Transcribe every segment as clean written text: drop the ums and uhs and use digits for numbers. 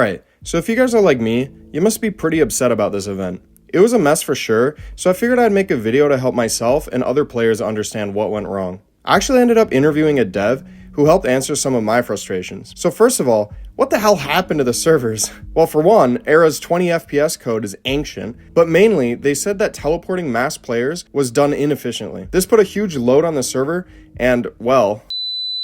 Alright, so if you guys are like me, you must be pretty upset about this event. It was a mess for sure, so I figured I'd make a video to help myself and other players understand what went wrong. I actually ended up interviewing a dev who helped answer some of my frustrations. So first of all, what the hell happened to the servers? Well, for one, Era's 20 FPS code is ancient, but mainly, they said that teleporting mass players was done inefficiently. This put a huge load on the server, and, well...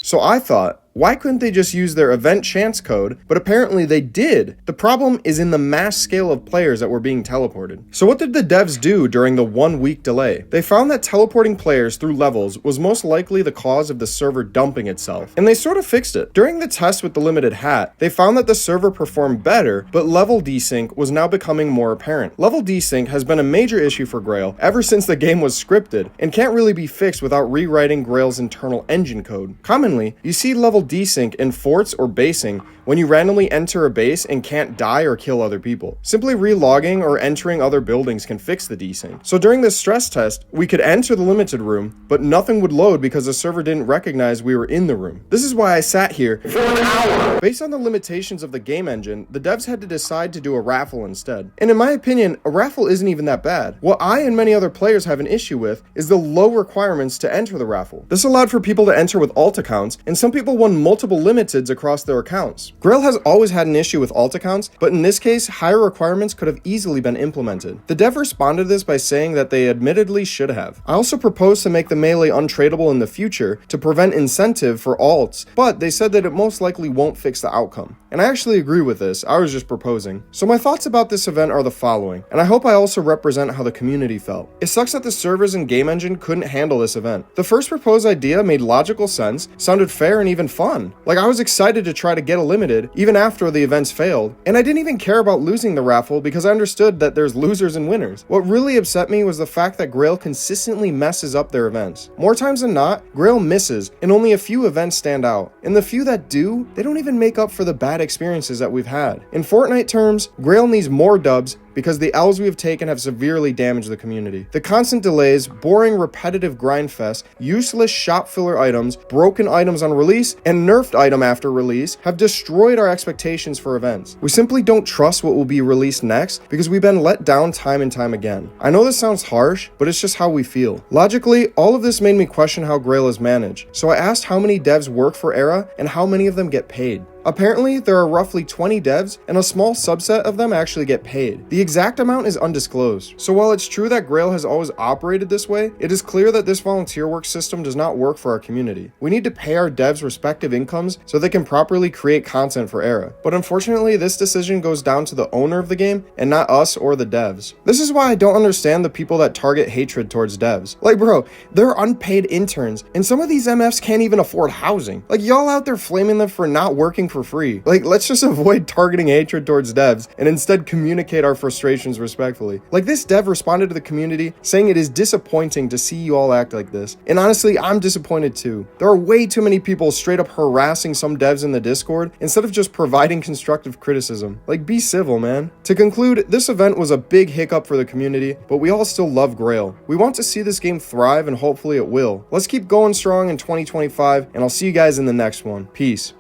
So I thought, why couldn't they just use their event chance code? But apparently they did. The problem is in the mass scale of players that were being teleported. So what did the devs do during the 1 week delay? They found that teleporting players through levels was most likely the cause of the server dumping itself, and they sort of fixed it. During the test with the limited hat, they found that the server performed better, but level desync was now becoming more apparent. Level desync has been a major issue for Graal ever since the game was scripted, and can't really be fixed without rewriting Graal's internal engine code. Commonly, you see level desync in forts or basing when you randomly enter a base and can't die or kill other people. Simply relogging or entering other buildings can fix the desync. So during this stress test, we could enter the limited room, but nothing would load because the server didn't recognize we were in the room. This is why I sat here for an hour. Based on the limitations of the game engine, the devs had to decide to do a raffle instead. And in my opinion, a raffle isn't even that bad. What I and many other players have an issue with is the low requirements to enter the raffle. This allowed for people to enter with alt accounts, and some people won multiple limiteds across their accounts. Graal has always had an issue with alt accounts, but in this case, higher requirements could have easily been implemented. The dev responded to this by saying that they admittedly should have. I also proposed to make the melee untradeable in the future to prevent incentive for alts, but they said that it most likely won't fix the outcome. And I actually agree with this, I was just proposing. So my thoughts about this event are the following, and I hope I also represent how the community felt. It sucks that the servers and game engine couldn't handle this event. The first proposed idea made logical sense, sounded fair and even fun. Like, I was excited to try to get a limited, even after the events failed, and I didn't even care about losing the raffle because I understood that there's losers and winners. What really upset me was the fact that Graal consistently messes up their events. More times than not, Graal misses, and only a few events stand out. And the few that do, they don't even make up for the bad experiences that we've had. In Fortnite terms, Graal needs more dubs because the L's we have taken have severely damaged the community. The constant delays, boring repetitive grind fest, useless shop filler items, broken items on release, and nerfed item after release have destroyed our expectations for events. We simply don't trust what will be released next because we've been let down time and time again. I know this sounds harsh, but it's just how we feel. Logically, all of this made me question how Graal is managed, so I asked how many devs work for Era and how many of them get paid. Apparently, there are roughly 20 devs, and a small subset of them actually get paid. The exact amount is undisclosed. So while it's true that Graal has always operated this way, it is clear that this volunteer work system does not work for our community. We need to pay our devs respective incomes so they can properly create content for Era. But unfortunately, this decision goes down to the owner of the game and not us or the devs. This is why I don't understand the people that target hatred towards devs. Like, bro, they're unpaid interns, and some of these MFs can't even afford housing. Like, y'all out there flaming them for not working for free. Like, let's just avoid targeting hatred towards devs and instead communicate our frustrations respectfully. Like, this dev responded to the community saying it is disappointing to see you all act like this. And honestly, I'm disappointed too. There are way too many people straight up harassing some devs in the Discord instead of just providing constructive criticism. Like, be civil, man. To conclude, this event was a big hiccup for the community, but we all still love Graal. We want to see this game thrive and hopefully it will. Let's keep going strong in 2025, and I'll see you guys in the next one. Peace.